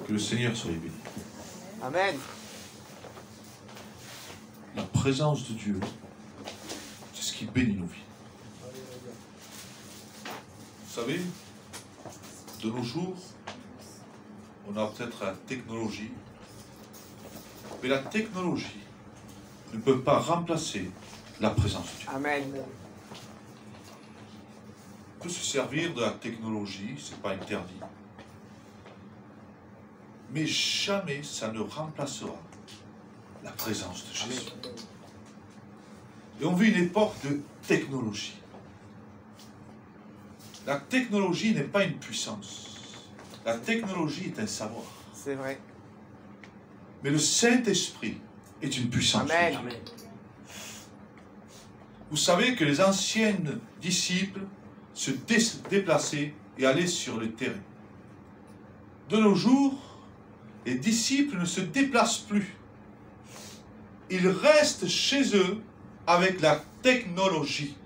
Que le Seigneur soit béni. Amen. La présence de Dieu, c'est ce qui bénit nos vies. Vous savez, de nos jours, on a peut-être la technologie, mais la technologie ne peut pas remplacer la présence de Dieu. Amen. On peut se servir de la technologie, ce n'est pas interdit. Mais jamais ça ne remplacera la présence de Jésus. Et on vit une époque de technologie. La technologie n'est pas une puissance. La technologie est un savoir. C'est vrai. Mais le Saint-Esprit est une puissance. Amen. Vous savez que les anciens disciples se déplaçaient et allaient sur le terrain. De nos jours, les disciples ne se déplacent plus. Ils restent chez eux avec la technologie.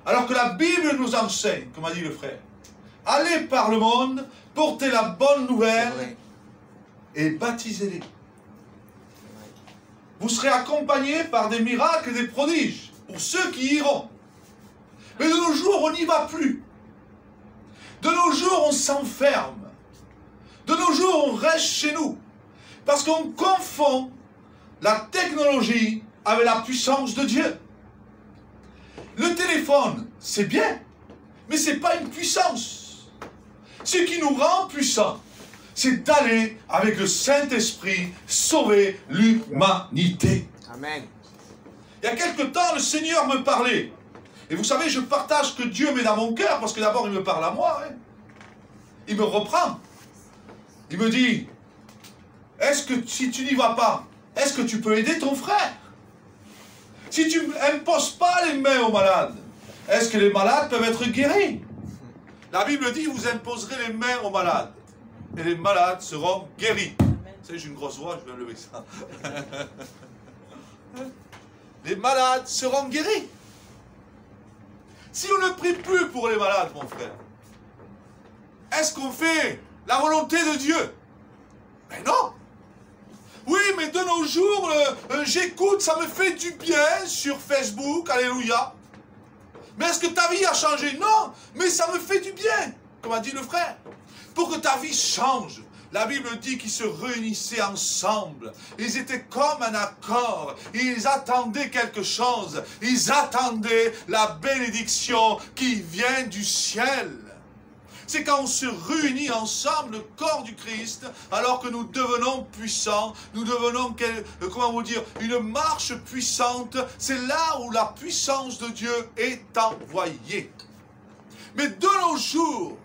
Alors que la Bible nous enseigne, comme a dit le frère, allez par le monde, portez la bonne nouvelle et baptisez-les. Vous serez accompagnés par des miracles et des prodiges, pour ceux qui iront. Mais de nos jours, on n'y va plus. De nos jours, on s'enferme. De nos jours, on reste chez nous. Parce qu'on confond la technologie avec la puissance de Dieu. Le téléphone, c'est bien, mais ce n'est pas une puissance. Ce qui nous rend puissants, c'est d'aller avec le Saint-Esprit sauver l'humanité. Amen. Il y a quelque temps, le Seigneur me parlait. Et vous savez, je partage ce que Dieu met dans mon cœur, parce que d'abord, il me parle à moi. Hein. Il me reprend. Il me dit, est-ce que si tu n'y vas pas, est-ce que tu peux aider ton frère? Si tu n'imposes pas les mains aux malades, est-ce que les malades peuvent être guéris? La Bible dit, vous imposerez les mains aux malades, et les malades seront guéris. Vous savez, j'ai une grosse voix, je vais me lever ça. Les malades seront guéris. Si on ne prie plus pour les malades, mon frère, est-ce qu'on fait la volonté de Dieu? Mais non. Oui, mais de nos jours, j'écoute, ça me fait du bien sur Facebook, alléluia. Mais est-ce que ta vie a changé? Non, mais ça me fait du bien, comme a dit le frère. Pour que ta vie change, la Bible dit qu'ils se réunissaient ensemble. Ils étaient comme un accord. Ils attendaient quelque chose. Ils attendaient la bénédiction qui vient du ciel. C'est quand on se réunit ensemble, le corps du Christ, alors que nous devenons puissants, nous devenons, comment vous dire, une marche puissante. C'est là où la puissance de Dieu est envoyée. Mais de nos jours,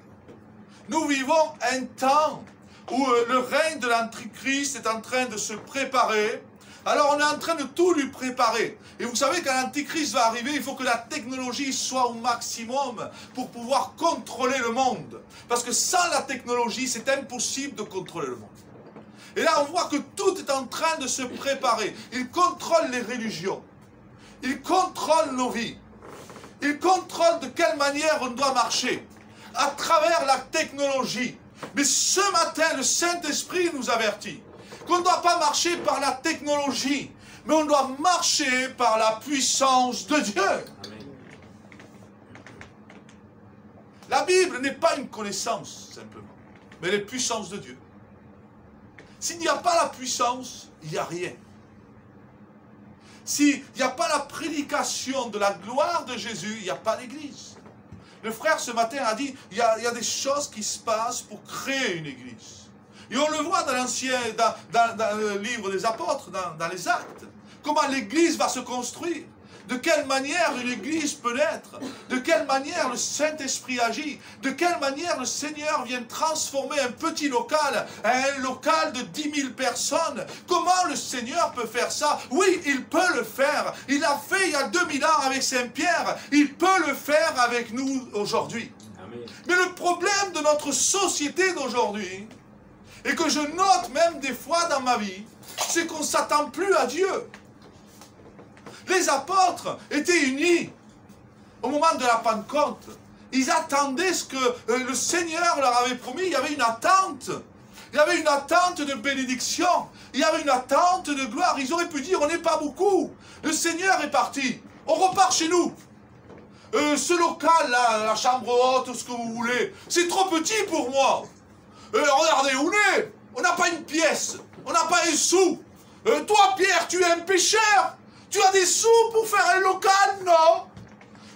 nous vivons un temps où le règne de l'Antichrist est en train de se préparer. Alors on est en train de tout lui préparer. Et vous savez, quand l'Antichrist va arriver, il faut que la technologie soit au maximum pour pouvoir contrôler le monde. Parce que sans la technologie, c'est impossible de contrôler le monde. Et là, on voit que tout est en train de se préparer. Il contrôle les religions. Il contrôle nos vies. Il contrôle de quelle manière on doit marcher. À travers la technologie. Mais ce matin, le Saint-Esprit nous avertit qu'on ne doit pas marcher par la technologie, mais on doit marcher par la puissance de Dieu. Amen. La Bible n'est pas une connaissance, simplement, mais les puissances de Dieu. S'il n'y a pas la puissance, il n'y a rien. S'il n'y a pas la prédication de la gloire de Jésus, il n'y a pas d'église. Le frère ce matin a dit, il y a des choses qui se passent pour créer une église. Et on le voit dans dans le livre des apôtres, dans les actes. Comment l'église va se construire. De quelle manière une église peut naître. De quelle manière le Saint-Esprit agit. De quelle manière le Seigneur vient transformer un petit local en un local de 10 000 personnes. Comment le Seigneur peut faire ça? Oui, il peut le faire. Il l'a fait il y a 2000 ans avec Saint-Pierre. Il peut le faire avec nous aujourd'hui. Mais le problème de notre société d'aujourd'hui, et que je note même des fois dans ma vie, c'est qu'on ne s'attend plus à Dieu. Les apôtres étaient unis au moment de la Pentecôte. Ils attendaient ce que le Seigneur leur avait promis. Il y avait une attente. Il y avait une attente de bénédiction. Il y avait une attente de gloire. Ils auraient pu dire, on n'est pas beaucoup. Le Seigneur est parti. On repart chez nous. Ce local là, la chambre haute, ce que vous voulez, c'est trop petit pour moi. Regardez où on est. On n'a pas une pièce. On n'a pas un sou. Toi, Pierre, tu es un pécheur. Tu as des sous pour faire un local, non?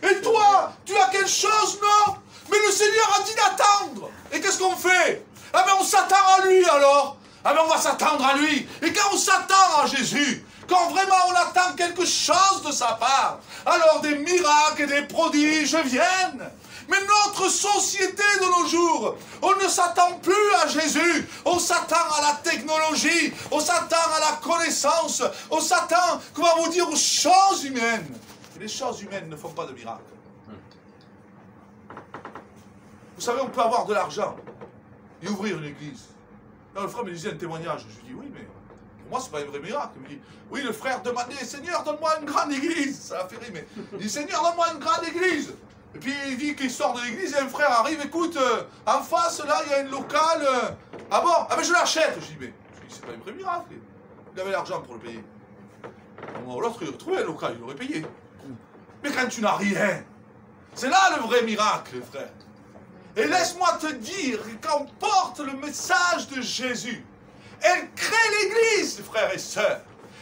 Et toi, tu as quelque chose, non? Mais le Seigneur a dit d'attendre. Et qu'est-ce qu'on fait? Ah ben on s'attend à lui alors. Ah ben on va s'attendre à lui. Et quand on s'attend à Jésus, quand vraiment on attend quelque chose de sa part, alors des miracles et des prodiges viennent. Mais notre société de nos jours, on ne s'attend plus à Jésus, on s'attend à la technologie, on s'attend à la connaissance, on s'attend, comment vous dire, aux choses humaines. Et les choses humaines ne font pas de miracles. Vous savez, on peut avoir de l'argent et ouvrir une église. Là, le frère me disait un témoignage, je lui dis, oui, mais pour moi, c'est pas un vrai miracle. Il me dit, oui, le frère demandait, Seigneur, donne-moi une grande église. Ça l'a fait rire, mais il dit, Seigneur, donne-moi une grande église. Et puis il dit qu'il sort de l'église et un frère arrive, écoute, en face, là, il y a une locale. Ah bon? Ah ben je l'achète. Je dis, mais c'est pas un vrai miracle. Il avait l'argent pour le payer. L'autre, il aurait trouvé un local, il l'aurait payé. Mais quand tu n'as rien, c'est là le vrai miracle, frère. Et laisse-moi te dire qu'on porte le message de Jésus. Elle crée l'église, frères et sœurs.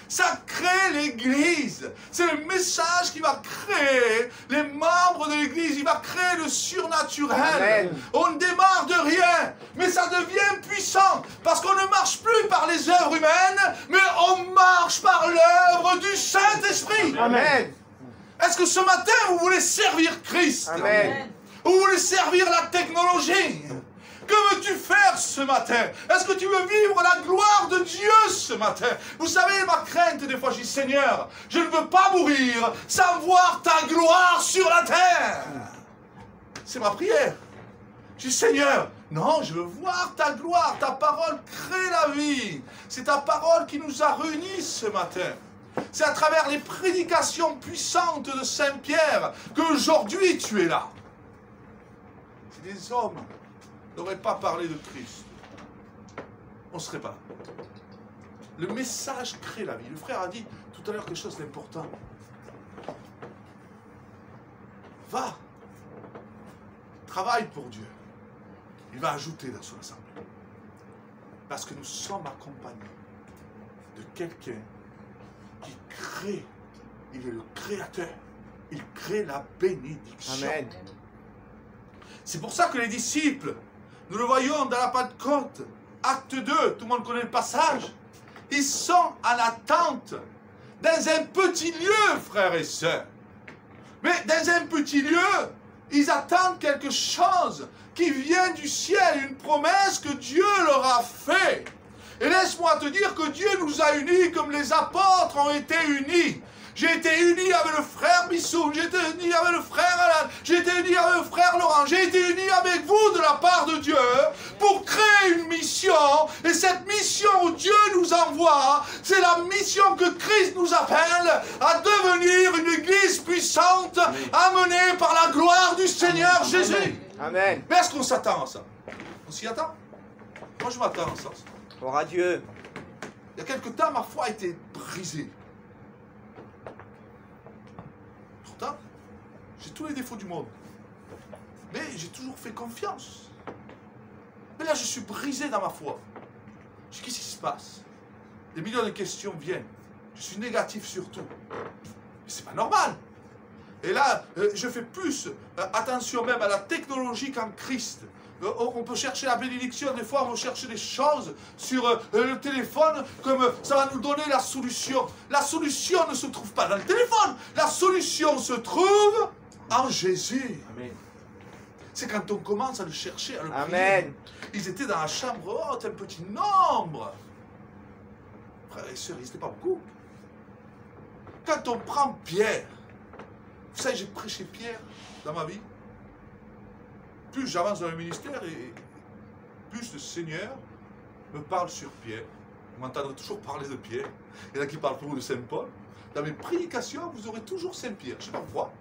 Ça crée l'église. C'est le message qui va créer les membres de l'église. Il va créer le surnaturel. Amen. On ne démarre de rien, mais ça devient puissant. Parce qu'on ne marche plus par les œuvres humaines, mais on marche par l'œuvre du Saint-Esprit. Amen. Est-ce que ce matin, vous voulez servir Christ? Amen. Vous voulez servir la technologie? Que veux-tu faire ce matin? Est-ce que tu veux vivre la gloire de Dieu ce matin? Vous savez, ma crainte, des fois, je dis, Seigneur, je ne veux pas mourir sans voir ta gloire sur la terre. C'est ma prière. Je dis, Seigneur, non, je veux voir ta gloire. Ta parole crée la vie. C'est ta parole qui nous a réunis ce matin. C'est à travers les prédications puissantes de Saint-Pierre qu'aujourd'hui tu es là. Si des hommes n'auraient pas parlé de Christ, on ne serait pas là. Le message crée la vie. Le frère a dit tout à l'heure quelque chose d'important. Va, travaille pour Dieu. Il va ajouter dans son assemblée. Parce que nous sommes accompagnés de quelqu'un qui crée. Il est le créateur. Il crée la bénédiction. Amen. C'est pour ça que les disciples, nous le voyons dans la Pentecôte, acte 2, tout le monde connaît le passage, ils sont en attente dans un petit lieu, frères et sœurs. Mais dans un petit lieu, ils attendent quelque chose qui vient du ciel, une promesse que Dieu leur a faite. Et laisse-moi te dire que Dieu nous a unis comme les apôtres ont été unis. J'ai été uni avec le frère Bissoum, j'ai été uni avec le frère Alan, j'ai été uni avec le frère Laurent, j'ai été uni avec vous de la part de Dieu pour créer une mission. Et cette mission où Dieu nous envoie, c'est la mission que Christ nous appelle à devenir une église puissante, amenée par la gloire du Seigneur Jésus. Amen. Mais est-ce qu'on s'attend à ça? On s'y attend? Moi je m'attends à ça. Gloire à Dieu. Il y a quelque temps, ma foi a été brisée. Pourtant, j'ai tous les défauts du monde. Mais j'ai toujours fait confiance. Mais là, je suis brisé dans ma foi. Je dis, qu'est-ce qui se passe? Des millions de questions viennent. Je suis négatif sur tout. Mais c'est pas normal. Et là, je fais plus attention même à la technologie qu'en Christ. On peut chercher la bénédiction, des fois on va chercher des choses sur le téléphone, comme ça va nous donner la solution. La solution ne se trouve pas dans le téléphone, la solution se trouve en Jésus. Amen. C'est quand on commence à le chercher, à le prier. Amen. Ils étaient dans la chambre haute, un petit nombre. Frères et sœurs, ils n'étaient pas beaucoup. Quand on prend Pierre, vous savez, j'ai prêché Pierre dans ma vie. Plus j'avance dans le ministère et plus le Seigneur me parle sur Pierre. Vous m'entendrez toujours parler de Pierre. Il y en a qui parlent pour vous de Saint-Paul. Dans mes prédications, vous aurez toujours Saint-Pierre. Je ne sais pas pourquoi.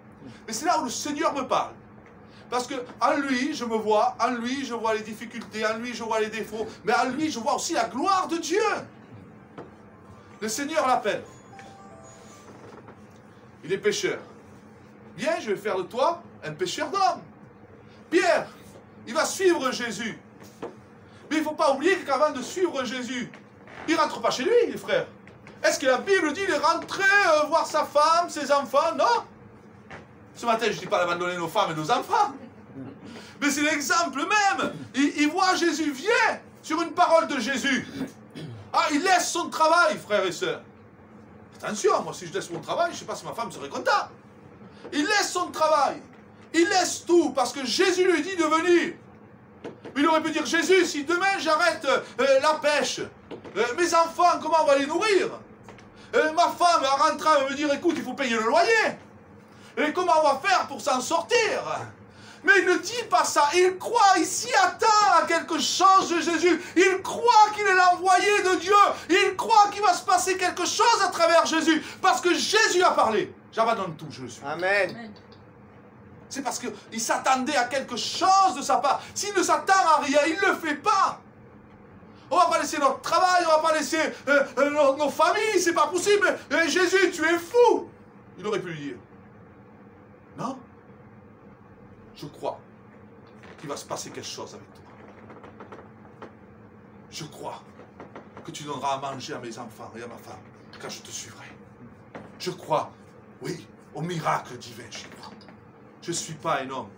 Mais c'est là où le Seigneur me parle. Parce que en lui, je me vois, en lui, je vois les difficultés, en lui, je vois les défauts, mais en lui, je vois aussi la gloire de Dieu. Le Seigneur l'appelle. Il est pécheur. Viens, je vais faire de toi un pécheur d'hommes. Pierre, il va suivre Jésus. Mais il ne faut pas oublier qu'avant de suivre Jésus, il ne rentre pas chez lui, les frères. Est-ce que la Bible dit de rentrer voir sa femme, ses enfants? Non. Ce matin, je ne dis pas d'abandonner nos femmes et nos enfants. Mais c'est l'exemple même. Il voit Jésus, vient sur une parole de Jésus. Ah, il laisse son travail, frères et sœurs. Attention, moi si je laisse mon travail, je ne sais pas si ma femme serait contente. Il laisse son travail. Il laisse tout parce que Jésus lui dit de venir. Il aurait pu dire, Jésus, si demain j'arrête la pêche, mes enfants, comment on va les nourrir? Ma femme, en rentrant, va me dire, écoute, il faut payer le loyer. Et comment on va faire pour s'en sortir? Mais il ne dit pas ça. Il croit, il s'y attend à quelque chose de Jésus. Il croit qu'il est l'envoyé de Dieu. Il croit qu'il va se passer quelque chose à travers Jésus. Parce que Jésus a parlé. J'abandonne tout, je le suis. Amen. C'est parce qu'il s'attendait à quelque chose de sa part. S'il ne s'attend à rien, il ne le fait pas. On ne va pas laisser notre travail, on ne va pas laisser nos familles, c'est pas possible. Jésus, tu es fou. Il aurait pu lui dire. Non. Je crois qu'il va se passer quelque chose avec toi. Je crois que tu donneras à manger à mes enfants et à ma femme quand je te suivrai. Je crois, oui, au miracle divin, j'y crois. Je ne suis pas un homme,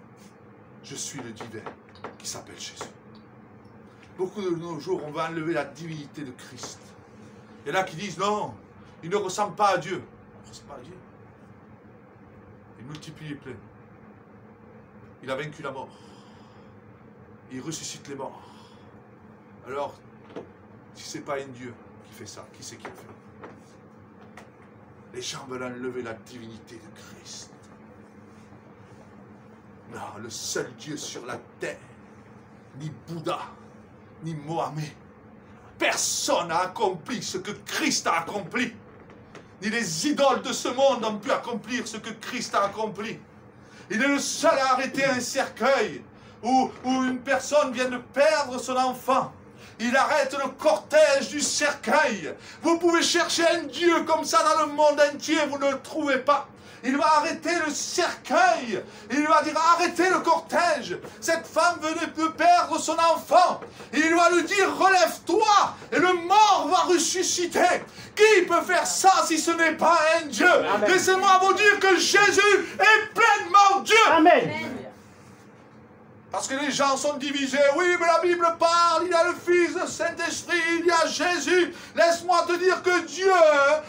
je suis le divin qui s'appelle Jésus. Beaucoup de nos jours, on va enlever la divinité de Christ. Il y en a qui disent non, il ne ressemble pas à Dieu. Il ne ressemble pas à Dieu. Il multiplie les plaies. Il a vaincu la mort. Il ressuscite les morts. Alors, si ce n'est pas un Dieu qui fait ça, qui c'est qui le fait? Les gens veulent enlever la divinité de Christ. Non, le seul Dieu sur la terre, ni Bouddha, ni Mohamed, personne n'a accompli ce que Christ a accompli. Ni les idoles de ce monde ont pu accomplir ce que Christ a accompli. Il est le seul à arrêter un cercueil où une personne vient de perdre son enfant. Il arrête le cortège du cercueil. Vous pouvez chercher un Dieu comme ça dans le monde entier, vous ne le trouvez pas. Il va arrêter le cercueil. Il va dire arrêtez le cortège. Cette femme venait de perdre son enfant. Il va lui dire relève-toi et le mort va ressusciter. Qui peut faire ça si ce n'est pas un Dieu? Laissez-moi vous dire que Jésus est pleinement Dieu. Amen. Parce que les gens sont divisés. Oui, mais la Bible parle, il y a le Fils, le Saint-Esprit, il y a Jésus. Laisse-moi te dire que Dieu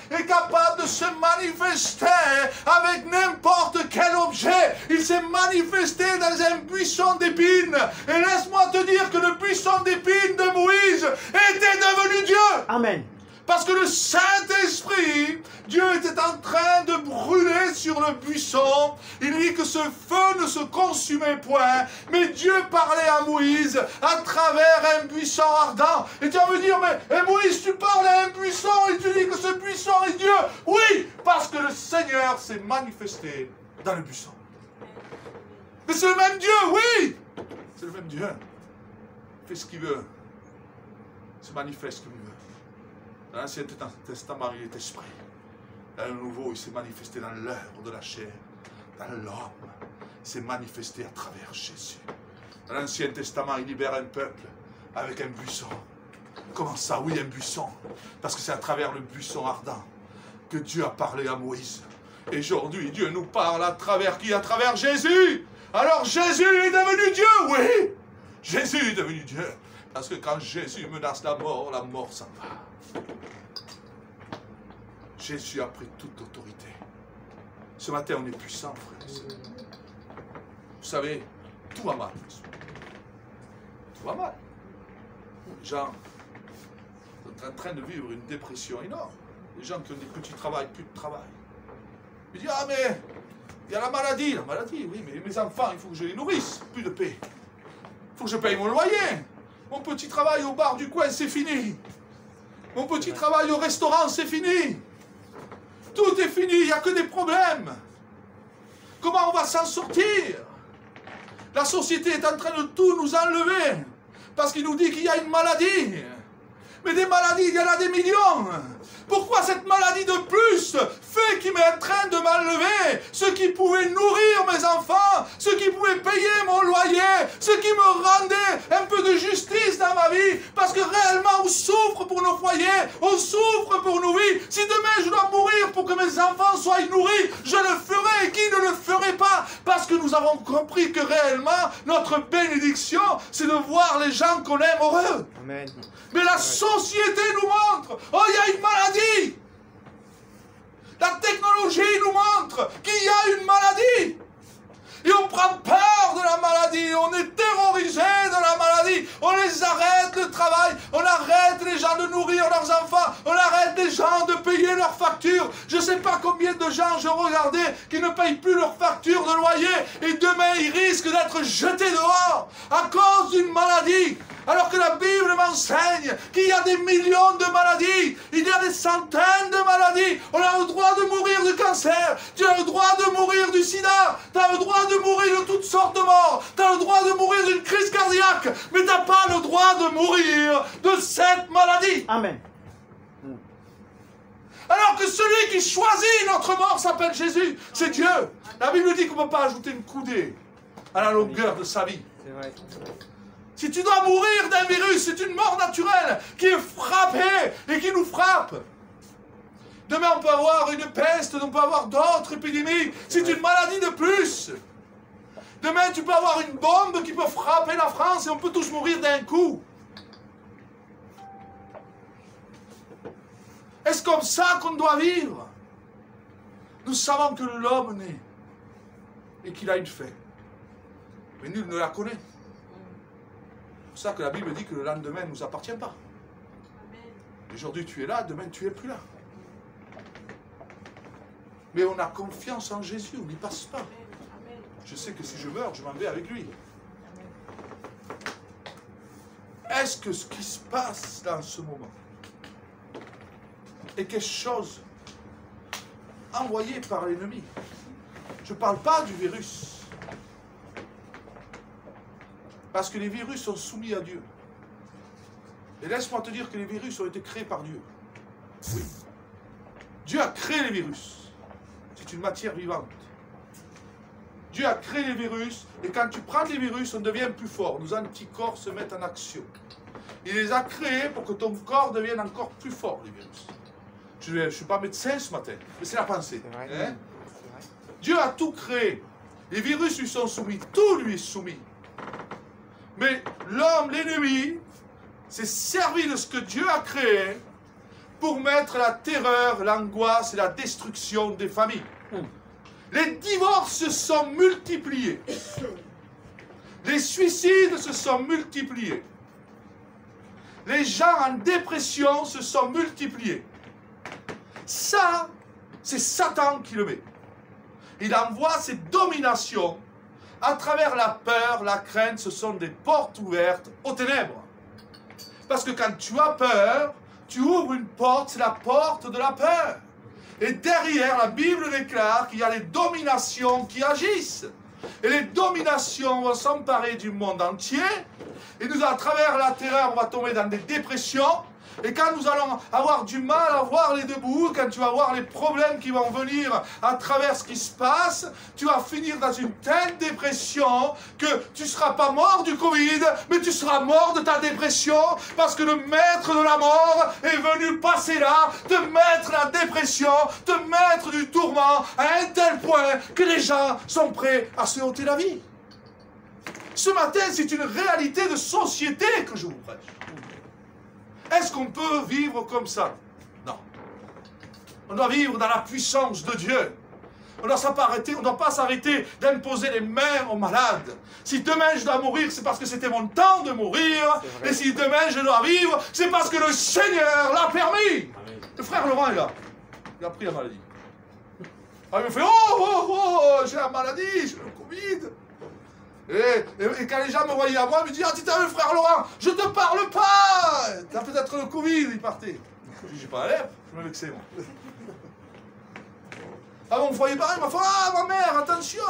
est capable de se manifester avec n'importe quel objet. Il s'est manifesté dans un buisson d'épines. Et laisse-moi te dire que le buisson d'épines de Moïse était devenu Dieu. Amen. Parce que le Saint-Esprit, Dieu était en train de brûler sur le buisson. Il dit que ce feu ne se consumait point. Mais Dieu parlait à Moïse à travers un buisson ardent. Et tu vas me dire, mais Moïse, tu parles à un buisson et tu dis que ce buisson est Dieu. Oui, parce que le Seigneur s'est manifesté dans le buisson. Mais c'est le même Dieu, oui. C'est le même Dieu. Il fait ce qu'il veut. Il se manifeste comme il veut. Dans l'Ancien Testament, il est esprit. Dans le Nouveau, il s'est manifesté dans l'œuvre de la chair, dans l'homme. Il s'est manifesté à travers Jésus. Dans l'Ancien Testament, il libère un peuple avec un buisson. Comment ça? Oui, un buisson. Parce que c'est à travers le buisson ardent que Dieu a parlé à Moïse. Et aujourd'hui, Dieu nous parle à travers qui? À travers Jésus. Alors Jésus est devenu Dieu, oui. Jésus est devenu Dieu. Parce que quand Jésus menace la mort s'en va. Jésus a pris toute autorité. Ce matin, on est puissant, frère et sœurs. Vous savez, tout va mal. Tout va mal. Les gens sont en train de vivre une dépression énorme. Les gens qui ont des petits travails, plus de travail. Ils disent, ah mais, il y a la maladie. La maladie, oui, mais mes enfants, il faut que je les nourrisse. Plus de paix. Il faut que je paye mon loyer. Mon petit travail au bar du coin, c'est fini. Mon petit travail au restaurant, c'est fini. Tout est fini, il n'y a que des problèmes. Comment on va s'en sortir? La société est en train de tout nous enlever. Parce qu'il nous dit qu'il y a une maladie. Mais des maladies, il y en a des millions. Pourquoi cette maladie de plus fait qu'il m'est en train de m'enlever ce qui pouvait nourrir mes enfants, ce qui pouvait payer mon loyer, ce qui me rendait un peu de justice dans ma vie? Parce que réellement, on souffre pour nos foyers, on souffre pour nos vies. Si demain je dois mourir pour que mes enfants soient nourris, je le ferai. Et qui ne le ferait pas? Parce que nous avons compris que réellement, notre bénédiction, c'est de voir les gens qu'on aime heureux. Amen. Mais la société nous montre, oh, il y a une maladie. La technologie nous montre qu'il y a une maladie. Et on prend peur de la maladie, on est terrorisé de la maladie, on les arrête le travail, on arrête les gens de nourrir leurs enfants, on arrête les gens de payer leurs factures. Je ne sais pas combien de gens je regardais qui ne payent plus leurs factures de loyer et demain ils risquent d'être jetés dehors à cause d'une maladie. Alors que la Bible m'enseigne qu'il y a des millions de maladies, il y a des centaines de maladies. On a le droit de mourir du cancer, tu as le droit de mourir du sida, tu as le droit de mourir de toutes sortes de morts, tu as le droit de mourir d'une crise cardiaque, mais tu n'as pas le droit de mourir de cette maladie. Amen. Alors que celui qui choisit notre mort s'appelle Jésus, c'est Dieu. La Bible dit qu'on ne peut pas ajouter une coudée à la longueur de sa vie. C'est vrai. Si tu dois mourir d'un virus, c'est une mort naturelle qui est frappée et qui nous frappe. Demain, on peut avoir une peste, on peut avoir d'autres épidémies. C'est une maladie de plus. Demain, tu peux avoir une bombe qui peut frapper la France et on peut tous mourir d'un coup. Est-ce comme ça qu'on doit vivre? Nous savons que l'homme naît et qu'il a une fin. Mais nul ne la connaît. C'est pour ça que la Bible dit que le lendemain ne nous appartient pas. Aujourd'hui tu es là, demain tu n'es plus là. Mais on a confiance en Jésus, on n'y passe pas. Je sais que si je meurs, je m'en vais avec lui. Est-ce que ce qui se passe dans ce moment est quelque chose envoyé par l'ennemi? Je ne parle pas du virus. Parce que les virus sont soumis à Dieu. Et laisse-moi te dire que les virus ont été créés par Dieu. Oui. Dieu a créé les virus. C'est une matière vivante. Dieu a créé les virus, et quand tu prends les virus, on devient plus fort. Nos anticorps se mettent en action. Il les a créés pour que ton corps devienne encore plus fort, les virus. Je ne suis pas médecin ce matin, mais c'est la pensée. C'est vrai. Hein? Dieu a tout créé. Les virus lui sont soumis, tout lui est soumis. Mais l'homme, l'ennemi, s'est servi de ce que Dieu a créé pour mettre la terreur, l'angoisse et la destruction des familles. Les divorces se sont multipliés. Les suicides se sont multipliés. Les gens en dépression se sont multipliés. Ça, c'est Satan qui le met. Il envoie ses dominations à travers la peur, la crainte. Ce sont des portes ouvertes aux ténèbres. Parce que quand tu as peur, tu ouvres une porte, c'est la porte de la peur. Et derrière, la Bible déclare qu'il y a les dominations qui agissent. Et les dominations vont s'emparer du monde entier. Et nous, à travers la terreur, on va tomber dans des dépressions. Et quand nous allons avoir du mal à voir les debout, quand tu vas voir les problèmes qui vont venir à travers ce qui se passe, tu vas finir dans une telle dépression que tu ne seras pas mort du Covid, mais tu seras mort de ta dépression parce que le maître de la mort est venu passer là, te mettre la dépression, te mettre du tourment à un tel point que les gens sont prêts à se ôter la vie. Ce matin, c'est une réalité de société que je vous prêche. Est-ce qu'on peut vivre comme ça? Non. On doit vivre dans la puissance de Dieu. On ne doit pas s'arrêter d'imposer les mains aux malades. Si demain je dois mourir, c'est parce que c'était mon temps de mourir. Et si demain je dois vivre, c'est parce que le Seigneur l'a permis. Amen. Le frère Laurent est là. Il a pris la maladie. Alors il me fait, oh, j'ai la maladie, j'ai le Covid. Et quand les gens me voyaient à moi, ils me disaient, ah, tu t'as vu, frère Laurent, je te parle pas. T'as peut-être le Covid, il partait. Je dis, j'ai pas la lèpre, je me vexais, moi. Ah, on me voyait pas, il m'a fait, ah, ma mère, attention.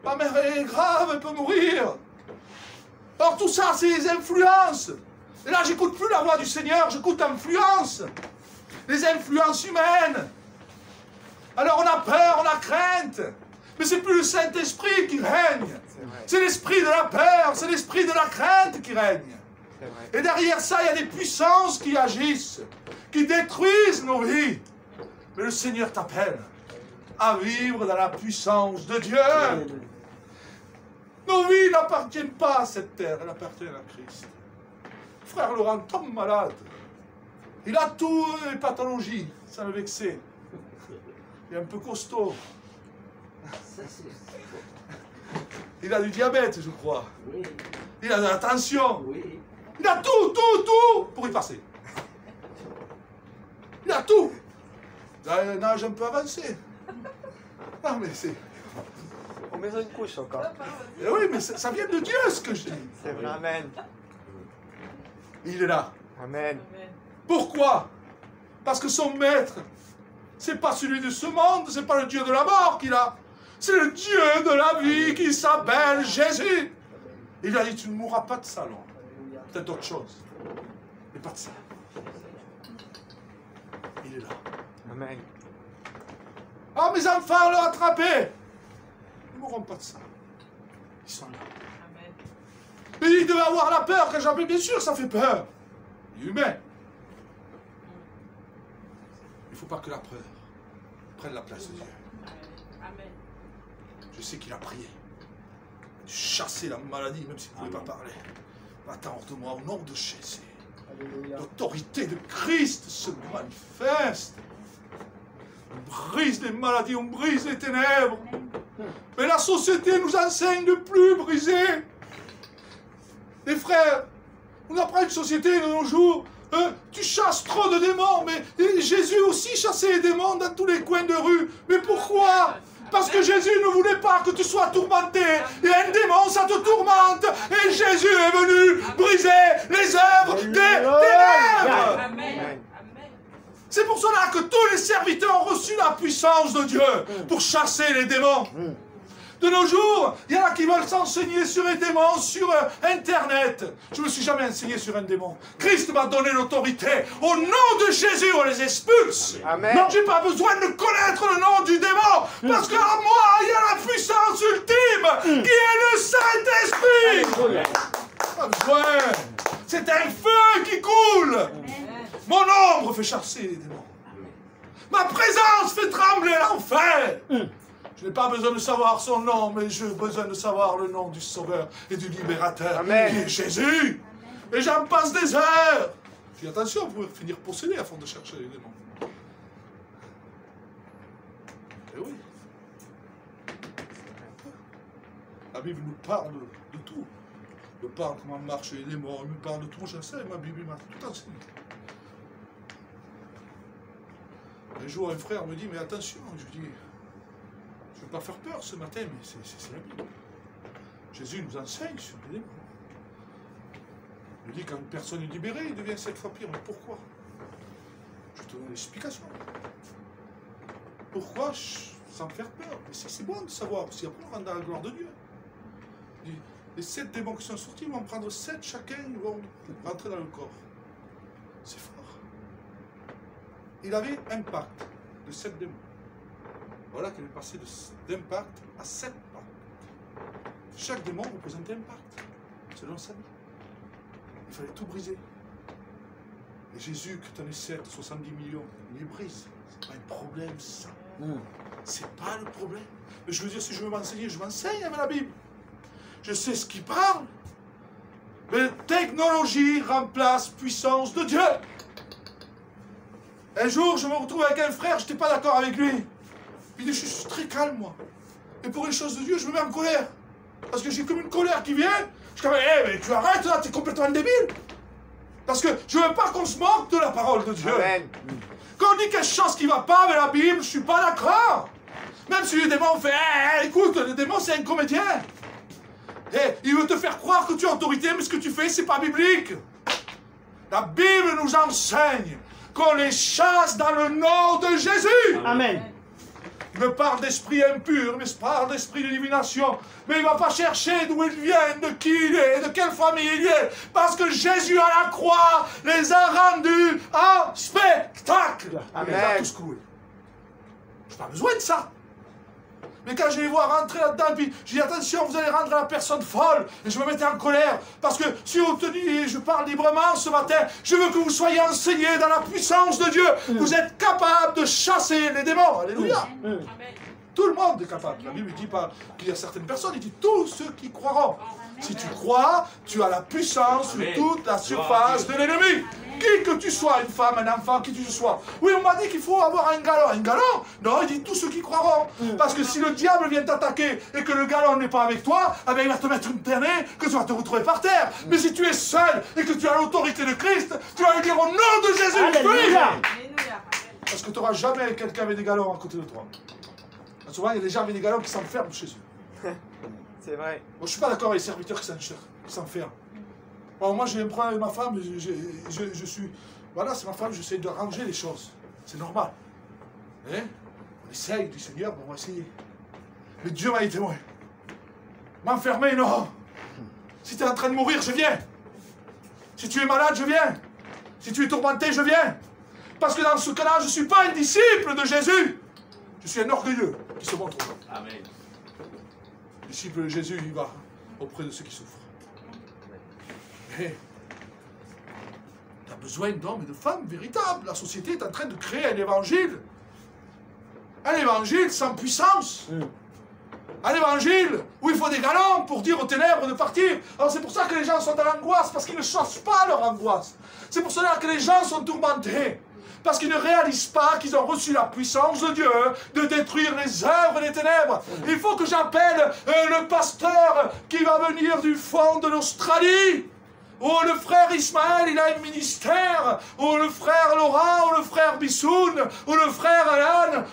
Ma mère est grave, elle peut mourir. Alors tout ça, c'est les influences. Et là, j'écoute plus la voix du Seigneur, j'écoute l'influence. Les influences humaines. Alors on a peur, on a crainte. Mais c'est plus le Saint-Esprit qui règne. C'est l'esprit de la peur, c'est l'esprit de la crainte qui règne. Et derrière ça, il y a des puissances qui agissent, qui détruisent nos vies. Mais le Seigneur t'appelle à vivre dans la puissance de Dieu. Nos vies n'appartiennent pas à cette terre, elles appartiennent à Christ. Frère Laurent tombe malade. Il a toutes les pathologies, ça le vexait. Il est un peu costaud. Il a du diabète, je crois. Il a de la tension. Il a tout pour y passer. Il a tout. Il a un âge un peu avancé. Non, mais c'est... On met une couche encore. Eh oui, mais ça vient de Dieu, ce que je dis. C'est vrai. Amen. Il est là. Amen. Pourquoi? Parce que son maître, c'est pas celui de ce monde, c'est pas le Dieu de la mort qu'il a. C'est le Dieu de la vie qui s'appelle Jésus. Il lui a dit, tu ne mourras pas de ça, alors. Peut-être d'autres choses. Mais pas de ça. Il est là. Amen. Ah, mes enfants l'ont attrapé. Ils ne mourront pas de ça. Ils sont là. Mais il devait avoir la peur quand j'appelle, bien sûr, ça fait peur. Il est humain. Il ne faut pas que la peur prenne la place de Dieu. Amen. Je sais qu'il a prié. Il a dû chasser la maladie, même s'il ne pouvait pas parler. Attends de moi, au nom de Jésus. L'autorité de Christ se manifeste. On brise les maladies, on brise les ténèbres. Mais la société nous enseigne de plus briser. Les frères, on apprend une société de nos jours. Tu chasses trop de démons, mais Jésus aussi chassait les démons dans tous les coins de rue. Mais pourquoi? Parce que Jésus ne voulait pas que tu sois tourmenté. Et un démon, ça te tourmente. Et Jésus est venu briser les œuvres des ténèbres. Amen. C'est pour cela que tous les serviteurs ont reçu la puissance de Dieu pour chasser les démons. De nos jours, il y en a qui veulent s'enseigner sur les démons sur Internet. Je ne me suis jamais enseigné sur un démon. Christ m'a donné l'autorité. Au nom de Jésus, on les expulse. Amen. Je n'ai pas besoin de connaître le nom du démon. Parce qu'en moi, il y a la puissance ultime qui est le Saint-Esprit. Pas besoin. C'est un feu qui coule. Mon ombre fait chasser les démons. Ma présence fait trembler l'enfer. Je n'ai pas besoin de savoir son nom, mais j'ai besoin de savoir le nom du Sauveur et du Libérateur, Amen. qui est Jésus. Et j'en passe des heures. Je dis attention, vous pouvez finir possédé avant de chercher les démons. Eh oui. La Bible nous parle de tout. Elle me parle comment marchent les démons, elle me parle de tout. Je sais, ma Bible m'a tout enseigné. Un jour, un frère me dit, mais attention, je lui dis, je ne veux pas faire peur ce matin, mais c'est la Bible. Jésus nous enseigne sur les démons. Il dit, quand une personne est libérée, il devient 7 fois pire. Mais pourquoi? Je te donne l'explication. Pourquoi? Sans me faire peur. Mais c'est bon de savoir, si après on rentre dans la gloire de Dieu. Les 7 démons qui sont sortis vont prendre 7 chacun, ils vont rentrer dans le corps. C'est fort. Il avait un pacte de 7 démons. Voilà qu'il est passé d'un pacte à 7 pactes. Chaque démon représentait un pacte, selon sa vie. Il fallait tout briser. Et Jésus, que tu en aies 7, 70 millions, il les brise. C'est pas un problème, ça. C'est pas le problème. Mais je veux dire, si je veux m'enseigner, je m'enseigne avec la Bible. Je sais ce qu'il parle. Mais technologie remplace puissance de Dieu. Un jour, je me retrouve avec un frère, je n'étais pas d'accord avec lui. Il dit, je suis très calme, moi. Et pour les choses de Dieu, je me mets en colère. Parce que j'ai comme une colère qui vient. Je suis comme, mais tu arrêtes là, tu es complètement débile. Parce que je ne veux pas qu'on se moque de la parole de Dieu. Amen. Quand on dit quelque chose qui ne va pas avec la Bible, je ne suis pas d'accord. Même si le démon fait, écoute, le démon c'est un comédien. Il veut te faire croire que tu as autorité, mais ce que tu fais, c'est pas biblique. La Bible nous enseigne qu'on les chasse dans le nom de Jésus. Amen. Il me parle d'esprit impur, il me parle d'esprit de divination. Mais il ne va pas chercher d'où il vient, de qui il est, de quelle famille il est. Parce que Jésus à la croix les a rendus en spectacle. Amen. Il les a tous cloués. Je n'ai pas besoin de ça. Mais quand je les vois rentrer là-dedans, puis je dis attention, vous allez rendre la personne folle. Et je me mettais en colère. Parce que si on te dit, et je parle librement ce matin, je veux que vous soyez enseignés dans la puissance de Dieu. Vous êtes capables de chasser les démons. Alléluia. Tout le monde est capable. La Bible ne dit pas qu'il y a certaines personnes, il dit tous ceux qui croiront. Si tu crois, tu as la puissance sur toute la surface de l'ennemi. Qui que tu sois, une femme, un enfant, qui tu sois. Oui, on m'a dit qu'il faut avoir un galon. Un galon? Non, il dit tous ceux qui croiront. Parce que si le diable vient t'attaquer et que le galon n'est pas avec toi, eh bien, il va te mettre une tannée que tu vas te retrouver par terre. Mais si tu es seul et que tu as l'autorité de Christ, tu vas lui dire au nom de Jésus. Alléluia. Parce que tu n'auras jamais quelqu'un avec des galons à côté de toi. Souvent, il y a des gens avec des galons qui s'enferment chez eux. C'est vrai. Moi, je ne suis pas d'accord avec les serviteurs qui s'enferment. Alors, moi, j'ai un problème avec ma femme, je suis... Voilà, c'est ma femme, j'essaie de ranger les choses. C'est normal. Hein? On essaye, du Seigneur, on va essayer. Mais Dieu m'a été témoin. M'enfermer, non. Si tu es en train de mourir, je viens. Si tu es malade, je viens. Si tu es tourmenté, je viens. Parce que dans ce cas-là, je ne suis pas un disciple de Jésus. Je suis un orgueilleux qui se montre. Amen. Le disciple de Jésus, il va auprès de ceux qui souffrent. Mais tu as besoin d'hommes et de femmes véritables. La société est en train de créer un évangile. Un évangile sans puissance. Un évangile où il faut des galons pour dire aux ténèbres de partir. Alors c'est pour ça que les gens sont dans l'angoisse, parce qu'ils ne chassent pas leur angoisse. C'est pour cela que les gens sont tourmentés. Parce qu'ils ne réalisent pas qu'ils ont reçu la puissance de Dieu de détruire les œuvres des ténèbres. Il faut que j'appelle le pasteur qui va venir du fond de l'Australie. Oh, le frère Ismaël, il a un ministère. Oh, le frère Laurent, ou le frère Bissoun, ou le frère Alan,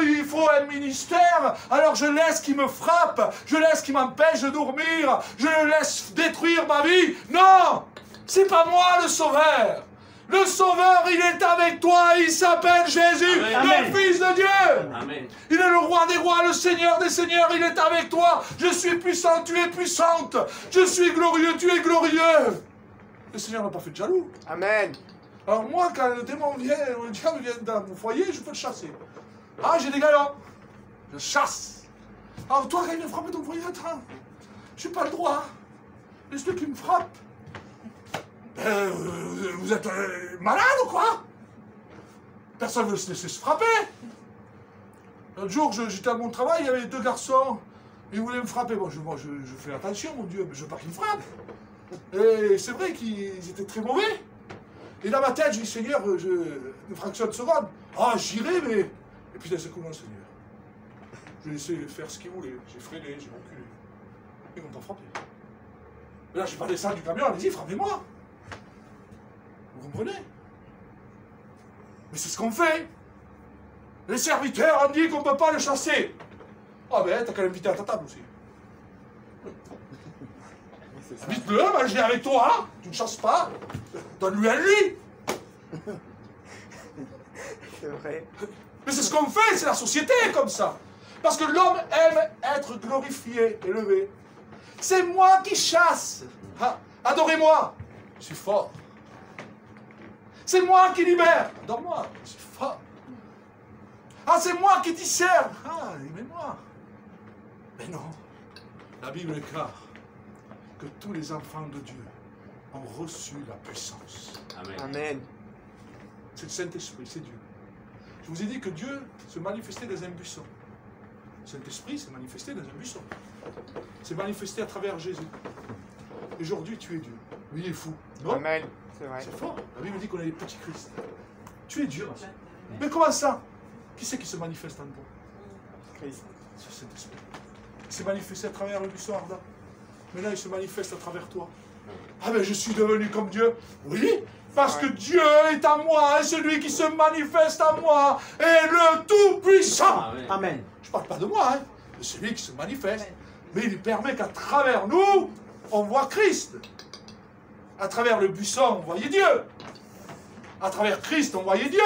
il faut un ministère. Alors je laisse qu'il me frappe, je laisse qu'il m'empêche de dormir, je le laisse détruire ma vie. Non, c'est pas moi le sauveur. Le Sauveur, il est avec toi, il s'appelle Jésus, Amen. le Fils de Dieu. Amen. Il est le roi des rois, le Seigneur des seigneurs, il est avec toi. Je suis puissant, tu es puissante. Je suis glorieux, tu es glorieux. Le Seigneur n'a pas fait de jaloux. Amen. Alors moi, quand le démon vient, le diable vient dans mon foyer, je peux le chasser. Ah, j'ai des galons. Je chasse. Alors toi, quand il vient frapper ton foyer, attends. Je n'ai pas le droit. Laisse-le qu'il me frappe. Vous êtes malade ou quoi? Personne ne veut se laisser se frapper. L'autre jour, j'étais à mon travail, il y avait deux garçons, ils voulaient me frapper. Bon, je fais attention, mon Dieu, mais je veux pas qu'ils me frappent. Et c'est vrai qu'ils étaient très mauvais. Et dans ma tête, je dis, Seigneur, une fraction de seconde. Ah, j'irai, mais... Et puis d'un seul coup, non, Seigneur. Je l'ai laissé faire ce qu'il voulait. J'ai freiné, j'ai reculé. Ils m'ont pas frappé. Mais là, je suis pas descendu du camion, allez-y, frappez-moi. Vous comprenez? Mais c'est ce qu'on fait. Les serviteurs ont dit qu'on ne peut pas le chasser. Ah ben, t'as qu'à l'inviter à ta table aussi. Invite-le à manger avec toi, tu ne chasses pas. Donne-lui à lui. C'est vrai. Mais c'est ce qu'on fait, c'est la société comme ça. Parce que l'homme aime être glorifié, élevé. C'est moi qui chasse. Ah, adorez-moi. Je suis fort. C'est moi qui libère. Adore-moi. Je suis fort. Ah, c'est moi qui discerne. Ah, aimez-moi. Mais non. La Bible est claire que tous les enfants de Dieu ont reçu la puissance. Amen. Amen. C'est le Saint-Esprit, c'est Dieu. Je vous ai dit que Dieu se manifestait dans un buisson. Le Saint-Esprit s'est manifesté dans un buisson. C'est manifesté à travers Jésus. Aujourd'hui, tu es Dieu. Lui, il est fou. Non? Amen. C'est vrai. C'est fort. La Bible dit qu'on est les petits Christ. Tu es Dieu. Mais comment ça? Qui c'est qui se manifeste en toi? Christ. C'est le Saint-Esprit. Il s'est manifesté à travers le buisson ardent. Mais là, il se manifeste à travers toi. Ah ben, je suis devenu comme Dieu. Oui, parce que Dieu est à moi, et celui qui se manifeste à moi est le Tout-Puissant. Amen. Amen. Je ne parle pas de moi, de celui qui se manifeste. Mais il permet qu'à travers nous, on voit Christ. À travers le buisson, on voyait Dieu. À travers Christ, on voyait Dieu.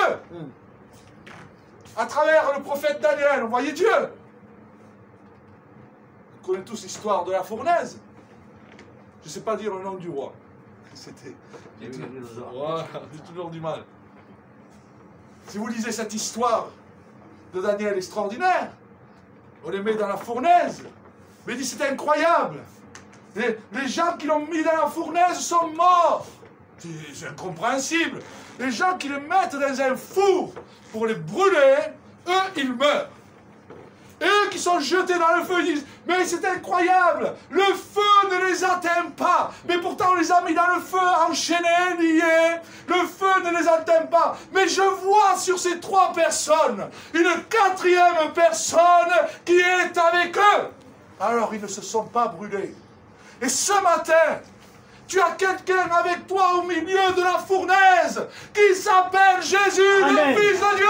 À travers le prophète Daniel, on voyait Dieu. On connaît tous l'histoire de la fournaise. Je ne sais pas dire le nom du roi. C'était... Voilà, j'ai toujours du mal. Si vous lisez cette histoire de Daniel extraordinaire, on les met dans la fournaise. Mais il dit c'est incroyable. Les gens qui l'ont mis dans la fournaise sont morts. C'est incompréhensible. Les gens qui les mettent dans un four pour les brûler, eux, ils meurent. Et eux qui sont jetés dans le feu, ils disent « Mais c'est incroyable, le feu ne les atteint pas. Mais pourtant, on les a mis dans le feu, enchaînés, liés. Le feu ne les atteint pas. Mais je vois sur ces 3 personnes une 4e personne qui est avec eux. Alors, ils ne se sont pas brûlés. Et ce matin, tu as quelqu'un avec toi au milieu de la fournaise qui s'appelle Jésus, Amen. le Fils de Dieu.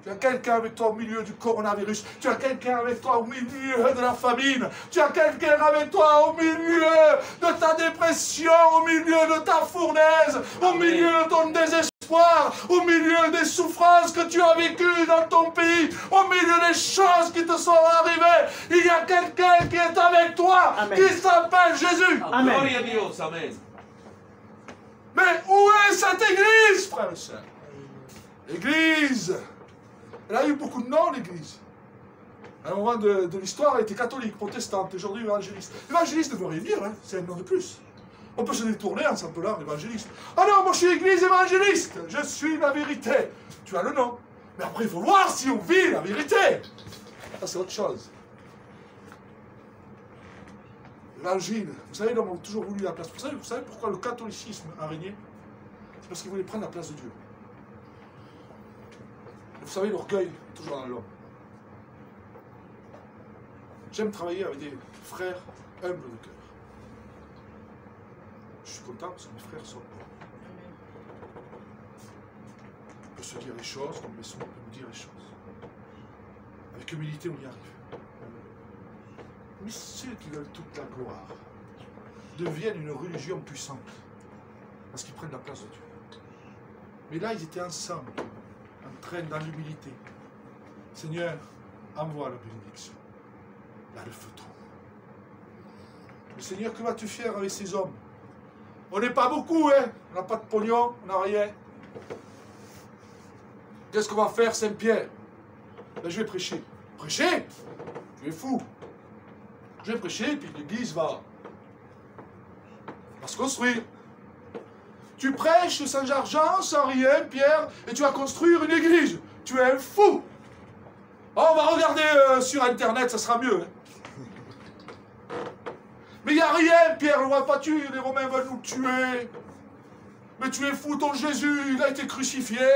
Tu as quelqu'un avec toi au milieu du coronavirus. Tu as quelqu'un avec toi au milieu de la famine. Tu as quelqu'un avec toi au milieu de ta dépression, au milieu de ta fournaise, au milieu de ton désespoir, au milieu des souffrances que tu as vécues dans ton pays, au milieu des choses qui te sont arrivées. Il y a quelqu'un qui est avec toi, Amen. qui s'appelle Jésus. Amen. Gloria a Dios, amen. Mais où est cette église, frères et sœurs? L'église. Elle a eu beaucoup de noms, l'église. À un moment de l'histoire, elle était catholique, protestante, aujourd'hui évangéliste. Évangéliste ne veut rien dire, hein, c'est un nom de plus. On peut se détourner en s'appelant évangéliste. Ah non, moi je suis église évangéliste, je suis la vérité. Tu as le nom. Mais après, il faut voir si on vit la vérité. Ça, c'est autre chose. L'évangile, vous savez, l'homme a toujours voulu la place. Vous savez pourquoi le catholicisme a régné? C'est parce qu'il voulait prendre la place de Dieu. Vous savez, l'orgueil, toujours dans l'homme. J'aime travailler avec des frères humbles de cœur. Je suis content parce que mes frères sont bons. On peut se dire les choses, comme ils peut nous dire les choses. Avec humilité, on y arrive. Mais ceux qui veulent toute la gloire deviennent une religion puissante parce qu'ils prennent la place de Dieu. Mais là, ils étaient ensemble, en train dans l'humilité. Seigneur, envoie la bénédiction. Là, le feu tombe. Le Seigneur, que vas-tu faire avec ces hommes? On n'est pas beaucoup, hein? On n'a pas de pognon, on n'a rien. Qu'est-ce qu'on va faire, Saint-Pierre? Ben, je vais prêcher. Prêcher? Tu es fou. Je vais prêcher, puis l'église va se construire. Tu prêches sans argent, sans rien, Pierre, et tu vas construire une église. Tu es un fou. Oh, on va regarder sur Internet, ça sera mieux. Hein. Mais il n'y a rien, Pierre, on ne va pas tuer, les Romains veulent nous tuer. Mais tu es fou, ton Jésus, il a été crucifié.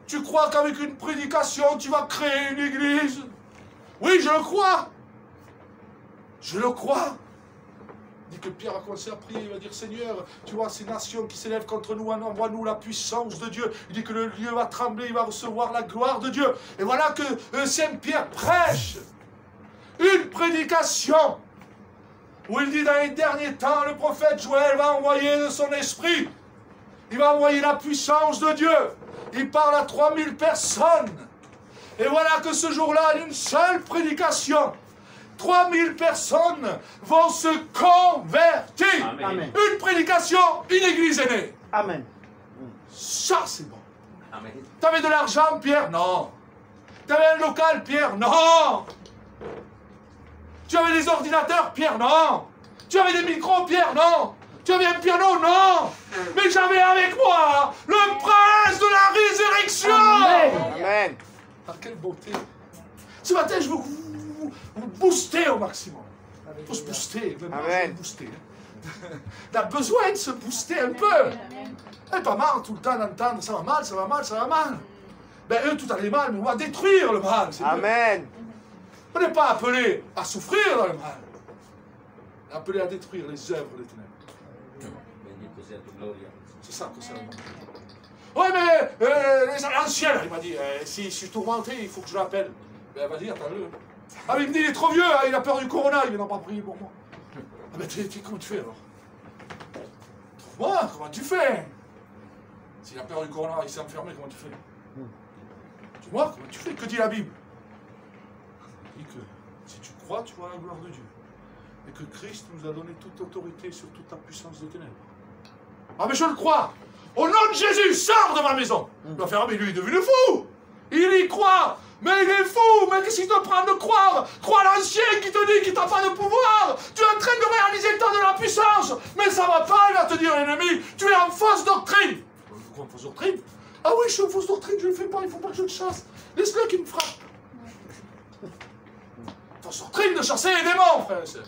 Tu crois qu'avec une prédication, tu vas créer une église? Oui, je le crois. Je le crois. Il dit que Pierre a commencé à prier, il va dire, Seigneur, tu vois ces nations qui s'élèvent contre nous, envoie-nous la puissance de Dieu. Il dit que le lieu va trembler, il va recevoir la gloire de Dieu. Et voilà que Saint-Pierre prêche une prédication où il dit, dans les derniers temps, le prophète Joël va envoyer de son esprit. Il va envoyer la puissance de Dieu. Il parle à 3000 personnes. Et voilà que ce jour-là, une seule prédication, 3000 personnes vont se convertir. Amen. Une prédication, une église est née. Amen. Ça, c'est bon. Amen. T'avais de l'argent, Pierre? Non. T'avais un local, Pierre? Non. Tu avais des ordinateurs, Pierre? Non. Tu avais des micros, Pierre? Non. Tu avais un piano? Non. Mais j'avais avec moi le prince de la résurrection. Amen. Amen. Ah, quelle beauté. Ce matin, je veux vous booster au maximum. Il faut se booster. Même moi, je veux me booster. On a besoin de se booster un peu. Elle n'est pas marre tout le temps d'entendre ça va mal, ça va mal, ça va mal. Ben eux, tout allait mal, mais on va détruire le mal. Amen. On n'est pas appelé à souffrir dans le mal. On est appelé à détruire les œuvres des ténèbres. Bendito sea tu gloria. C'est ça que c'est. Oui, mais l'ancien, il m'a dit, si je suis tourmenté, il faut que je l'appelle. Ben vas-y, attends-le. Ah, mais il me dit, il est trop vieux, hein, il a peur du corona, il n'a pas prié pour moi. Ah, mais comment tu fais alors? Trouve-moi, comment tu fais? S'il a peur du corona, il s'est enfermé, comment tu fais? Dis-moi, comment tu fais? Que dit la Bible? Il dit que si tu crois, tu vois la gloire de Dieu. Et que Christ nous a donné toute autorité sur toute la puissance des ténèbres. Ah mais je le crois! Au nom de Jésus, sors de ma maison! Il va faire, ah mais lui il est devenu fou! Il y croit! Mais il est fou! Mais qu'est-ce qu'il te prend de croire? Crois l'ancien qui te dit qu'il n'a pas de pouvoir! Tu es en train de réaliser le temps de la puissance! Mais ça va pas, il va te dire l'ennemi! Tu es en fausse doctrine! Pourquoi en fausse doctrine? Ah oui, je suis en fausse doctrine, je ne le fais pas, il ne faut pas que je le chasse. Laisse-le qui me frappe. Fausse doctrine de chasser les démons, frère et sœur.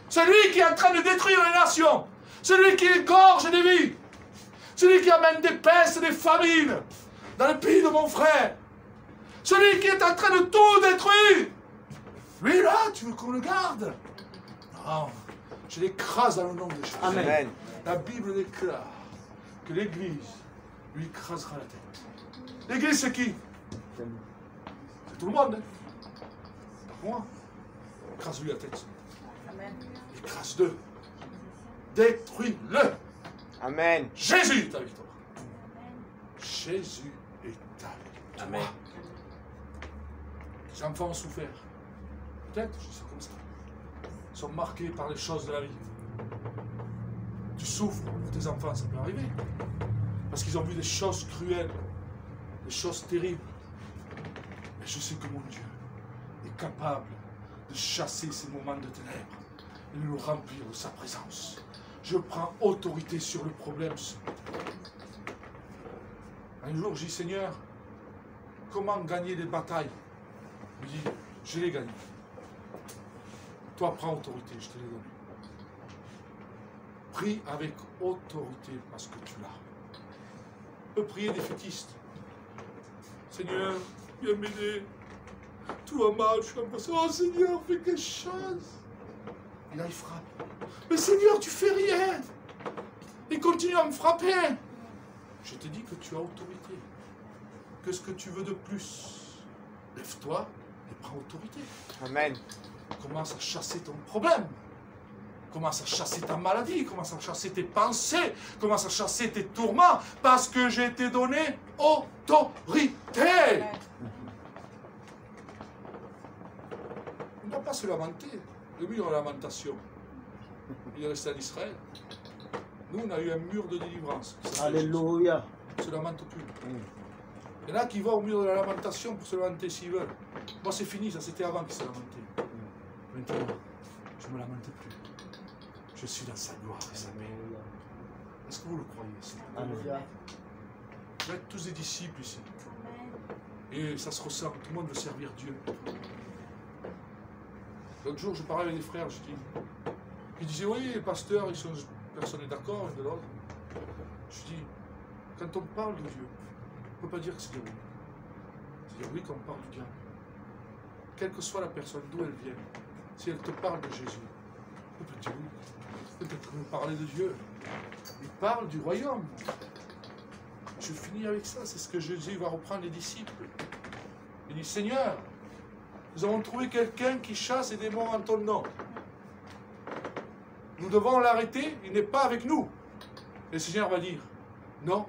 Celui qui est en train de détruire les nations. Celui qui égorge des vies. Celui qui amène des pestes et des famines dans le pays de mon frère. Celui qui est en train de tout détruire. Lui là, tu veux qu'on le garde? Non, je l'écrase dans le nom de Jésus. Amen. La Bible déclare que l'Église lui écrasera la tête. L'Église, c'est qui? C'est tout le monde. Hein? Pas moi. Écrase-lui la tête. Amen. Écrase-le. Détruis-le. Amen. Jésus est avec toi. Jésus est avec toi. Amen. Les enfants ont souffert. Peut-être, je sais comme ça. Ils sont marqués par les choses de la vie. Tu souffres pour tes enfants, ça peut arriver. Parce qu'ils ont vu des choses cruelles, des choses terribles. Mais je sais que mon Dieu est capable de chasser ces moments de ténèbres et de nous remplir de sa présence. Je prends autorité sur le problème. Un jour, je dis, Seigneur, comment gagner des batailles? Il me dit, je l'ai gagné. Toi, prends autorité, je te l'ai donné. Prie avec autorité parce que tu l'as. On peut prier défaitiste. Seigneur, viens m'aider. Tout va mal, je suis l'impression, oh Seigneur, fais quelque chose. Et là, il frappe. Mais Seigneur, tu fais rien. Il continue à me frapper. Je te dis que tu as autorité. Qu'est-ce que tu veux de plus? Lève-toi et prends autorité. Amen. Commence à chasser ton problème. Commence à chasser ta maladie. Commence à chasser tes pensées. Commence à chasser tes tourments. Parce que j'ai été donné autorité. On ne doit pas se lamenter. Le mur de lamentation, il est resté en Israël. Nous, on a eu un mur de délivrance. Alléluia. On ne se lamente plus. Il y en a qui vont au mur de la lamentation pour se lamenter s'ils veulent. Moi, c'est fini, ça c'était avant qu'ils se lamentaient. Maintenant, je ne me lamente plus. Je suis dans sa gloire et sa paix. Est-ce que vous le croyez, Seigneur? Alléluia. Vous êtes tous des disciples ici. Et ça se ressent, tout le monde veut servir Dieu. L'autre jour, je parlais avec des frères, ils disaient, oui, les pasteurs, personne n'est d'accord, l'un de l'autre. Je dis, quand on parle de Dieu, on ne peut pas dire que c'est de oui. C'est dire oui quand on parle du diable. Quelle que soit la personne, d'où elle vient, si elle te parle de Jésus, on peut dire oui. Peut-être que vous parlez de Dieu. Il parle du royaume. Je finis avec ça, c'est ce que Jésus va reprendre les disciples. Il dit, Seigneur, nous avons trouvé quelqu'un qui chasse les démons en ton nom. Nous devons l'arrêter, il n'est pas avec nous. Et le Seigneur va dire, non,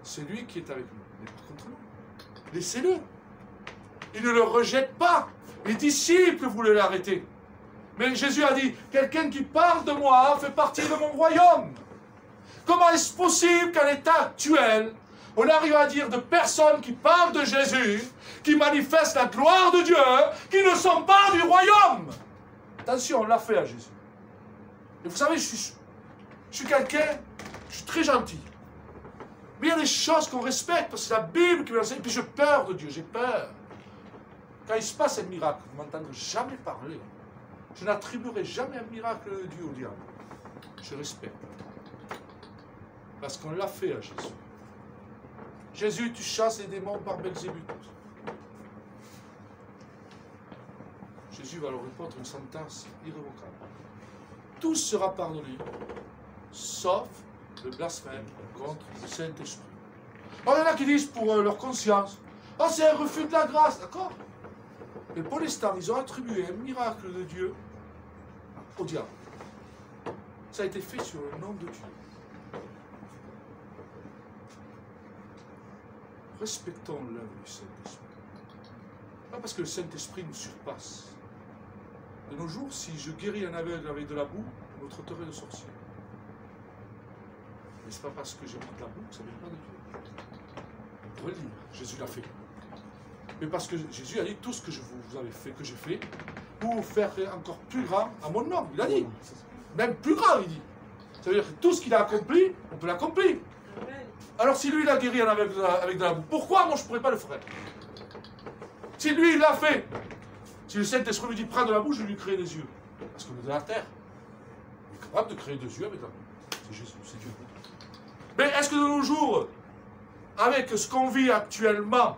c'est lui qui est avec nous, il n'est pas contre nous. Laissez-le. Il ne le rejette pas. Les disciples voulaient l'arrêter. Mais Jésus a dit, quelqu'un qui parle de moi fait partie de mon royaume. Comment est-ce possible qu'à l'état actuel, on arrive à dire de personnes qui parlent de Jésus, qui manifestent la gloire de Dieu, qui ne sont pas du royaume? Attention, on l'a fait à Jésus. Et vous savez, je suis quelqu'un, je suis très gentil. Mais il y a des choses qu'on respecte, parce que c'est la Bible qui me l'enseigne, et puis j'ai peur de Dieu, j'ai peur. Quand il se passe un miracle, vous ne m'entendrez jamais parler. Je n'attribuerai jamais un miracle de Dieu au diable. Je respecte. Parce qu'on l'a fait à Jésus. Jésus, tu chasses les démons par Belzébuth. Jésus va leur répondre une sentence irrévocable. Tout sera pardonné, sauf le blasphème contre le Saint-Esprit. Il y en a qui disent pour leur conscience, oh, c'est un refus de la grâce, d'accord? Mais pour l'instant, ils ont attribué un miracle de Dieu au diable. Ça a été fait sur le nom de Dieu. Respectons l'œuvre du Saint-Esprit. Pas parce que le Saint-Esprit nous surpasse. De nos jours, si je guéris un aveugle avec de la boue, on me traiterait de sorcier. Mais ce n'est pas parce que j'ai mis de la boue que ça ne vient pas de Dieu. On pourrait le dire, Jésus l'a fait. Mais parce que Jésus a dit tout ce que je vous avais fait, que j'ai fait, pour vous faire encore plus grand à mon nom. Il a dit. Même plus grand, il dit. Ça veut dire que tout ce qu'il a accompli, on peut l'accomplir. Alors si lui il a guéri un aveugle avec de la boue, pourquoi moi je ne pourrais pas le faire? Si lui il l'a fait, si le Saint-Esprit lui dit prends de la boue, je vais lui créer des yeux. Parce qu'on est de la terre. Il est capable de créer des yeux avec la boue. C'est Jésus, c'est Dieu. Mais est-ce que de nos jours, avec ce qu'on vit actuellement,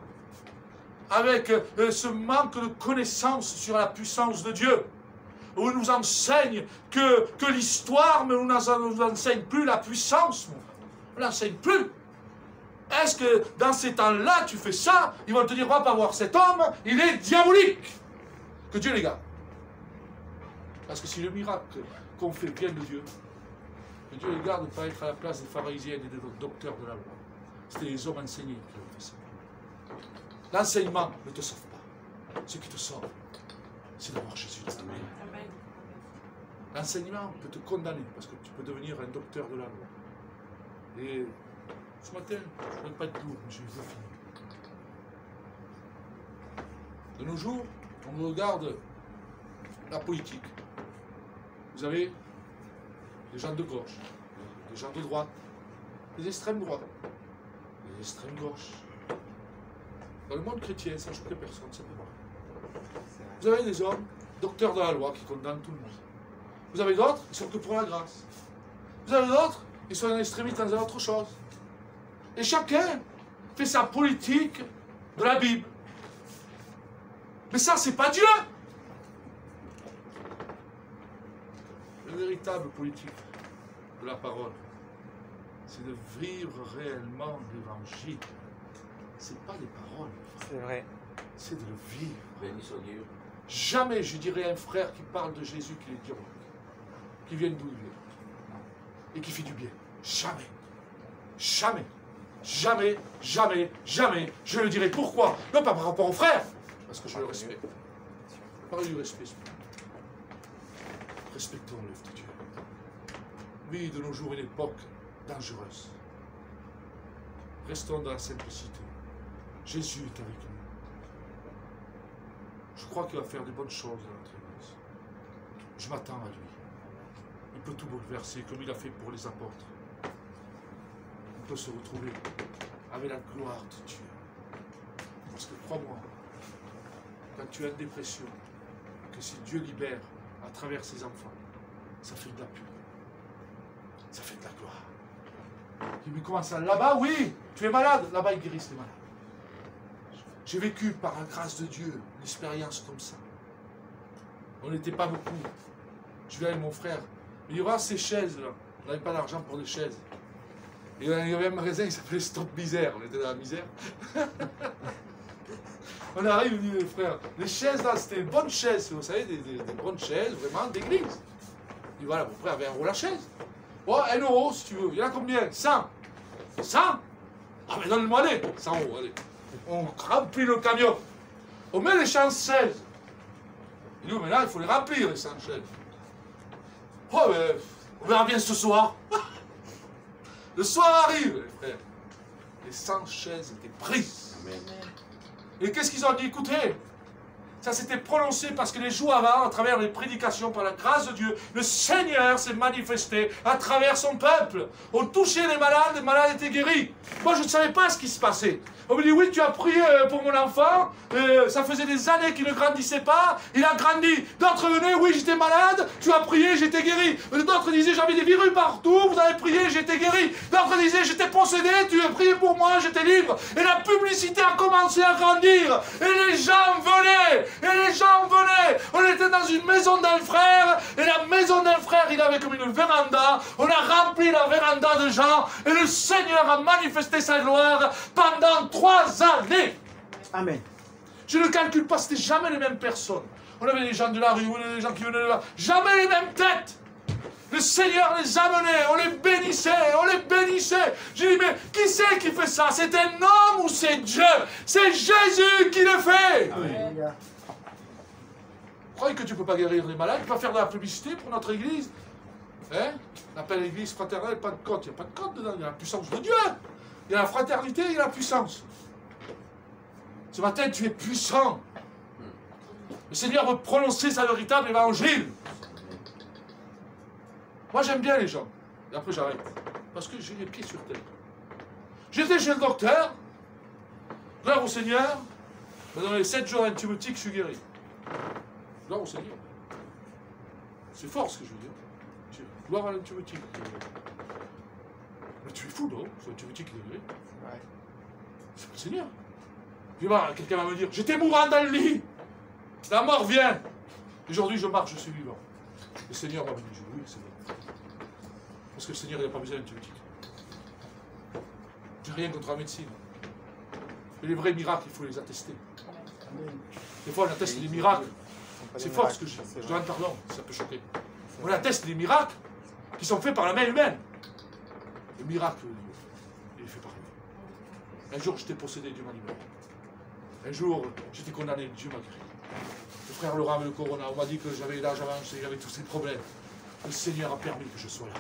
avec ce manque de connaissance sur la puissance de Dieu, où il nous enseigne que l'histoire ne nous enseigne plus la puissance, on ne l'enseigne plus. Est-ce que dans ces temps-là, tu fais ça, ils vont te dire, on va pas voir cet homme, il est diabolique. Que Dieu les garde. Parce que si le miracle qu'on fait vient de Dieu, que Dieu les garde de ne pas être à la place des pharisiens et des docteurs de la loi. C'était les hommes enseignés qui ont fait ça. L'enseignement ne te sauve pas. Ce qui te sauve, c'est d'avoir Jésus dans ta vie. L'enseignement peut te condamner parce que tu peux devenir un docteur de la loi. Et ce matin, je ne veux pas être lourd, mais je veux finir. De nos jours, on regarde la politique. Vous avez des gens de gauche, des gens de droite, des extrêmes droites, des extrêmes gauches. Dans le monde chrétien, ça ne choque personne, ça peut pas. Vous avez des hommes, docteurs de la loi, qui condamnent tout le monde. Vous avez d'autres, ils sont que pour la grâce. Vous avez d'autres, ils sont en extrémité dans autre chose. Et chacun fait sa politique de la Bible. Mais ça, c'est pas Dieu. Le véritable politique de la parole, c'est de vivre réellement l'évangile. C'est pas des paroles. C'est vrai. C'est de le vivre. Béni soit Dieu. Jamais je dirais à un frère qui parle de Jésus qu'il est diabolique, qui vient d'où il vient, et qui fait du bien. Jamais. Jamais. Jamais, jamais, jamais, je le dirai. Pourquoi? Non, pas par rapport au frère, parce que je le respecte. Par du respect. Respectons l'œuvre de Dieu. Oui, de nos jours, une époque dangereuse. Restons dans la simplicité. Jésus est avec nous. Je crois qu'il va faire de bonnes choses dans notre Église. Je m'attends à lui. Il peut tout bouleverser, comme il a fait pour les apôtres. On peut se retrouver avec la gloire de Dieu. Parce que crois-moi, quand tu es en dépression, que si Dieu libère à travers ses enfants, ça fait de la pub. Ça fait de la gloire. Il me commence à là-bas, oui, tu es malade, là-bas ils guérissent les malades. J'ai vécu par la grâce de Dieu une expérience comme ça. On n'était pas beaucoup. Je vais avec mon frère. Il y aura ces chaises là. On n'avait pas d'argent pour des chaises. Et il y avait un magasin qui s'appelait Stop Misère. On était dans la misère. On arrive, il dit les frères, les chaises là, c'était des bonnes chaises, vous savez, des bonnes chaises, vraiment, d'église. Il dit voilà, mon frère avait 1 euro la chaise. Oh, 1 euro si tu veux. Il y en a combien? 100. 100? Ah, mais donne-moi les 100 euros, allez. On remplit le camion. On met les 116. Il dit, mais là, il faut les remplir, les 116. Oh, mais on verra bien ce soir. Le soir arrive, les frères. Les 100 chaises étaient prises. Amen. Et qu'est-ce qu'ils ont dit? Écoutez, ça s'était prononcé parce que les jours avant, à travers les prédications, par la grâce de Dieu, le Seigneur s'est manifesté à travers son peuple. On touchait les malades étaient guéris. Moi, je ne savais pas ce qui se passait. On me dit, oui, tu as prié pour mon enfant, ça faisait des années qu'il ne grandissait pas, il a grandi. D'autres venaient, oui, j'étais malade, tu as prié, j'étais guéri. D'autres disaient, j'avais des virus partout, vous avez prié, j'étais guéri. D'autres disaient, j'étais possédé, tu as prié pour moi, j'étais libre. Et la publicité a commencé à grandir. Et les gens venaient, On était dans une maison d'un frère, et la maison d'un frère, il avait comme une véranda. On a rempli la véranda de gens, et le Seigneur a manifesté sa gloire pendant 3 années. Amen. Je ne calcule pas, c'était jamais les mêmes personnes. On avait des gens de la rue, on avait des gens qui venaient de là. Jamais les mêmes têtes. Le Seigneur les amenait, on les bénissait, on les bénissait. Je dis, mais qui c'est qui fait ça? C'est un homme ou c'est Dieu? C'est Jésus qui le fait. Alléluia. Vous croyez que tu ne peux pas guérir les malades? Tu peux pas faire de la publicité pour notre église? Hein? On appelle l'église fraternelle Pentecôte. Il n'y a pas de côte dedans, il y a la puissance de Dieu. Il y a la fraternité, il y a la puissance. Ce matin, tu es puissant. Le Seigneur veut prononcer sa véritable évangile. Moi, j'aime bien les gens. Et après, j'arrête. Parce que j'ai les pieds sur terre. J'étais chez le docteur. Gloire au Seigneur. Dans les 7 jours antibiotiques, je suis guéri. Gloire au Seigneur. C'est fort ce que je veux dire. Gloire à l'antibiotique. Mais tu es fou, non? C'est l'antibiotique qui est guéri. Ouais. C'est pas le Seigneur. Puis quelqu'un va me dire, j'étais mourant dans le lit. La mort vient. Aujourd'hui, je marche, je suis vivant. Le Seigneur va me dire, oui, c'est vrai. Parce que le Seigneur, il n'a pas besoin d'antibiotiques. J'ai rien contre la médecine. Mais les vrais miracles, il faut les attester. Des fois, on atteste les miracles. C'est fort ce que je dis. Je demande pardon, ça peut choquer. On atteste les miracles qui sont faits par la main humaine. Le miracle, il est fait par lui. Un jour, j'étais possédé, Dieu m'a libéré. Un jour, j'étais condamné, Dieu m'a guéri. Le frère Laurent avait le corona, on m'a dit que j'avais l'âge avancé, j'avais tous ces problèmes. Le Seigneur a permis que je sois là.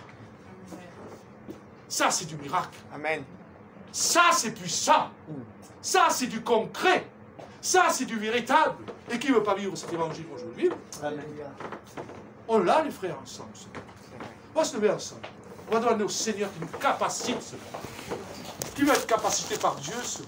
Ça, c'est du miracle. Amen. Ça, c'est puissant. Ça, c'est du concret. Ça, c'est du véritable. Et qui ne veut pas vivre cet évangile? Moi, je veux le vivre. Alléluia. On l'a, les frères, ensemble. On va se lever ensemble. On va demander au Seigneur qui nous capacite. Qui va être capacité par Dieu, ce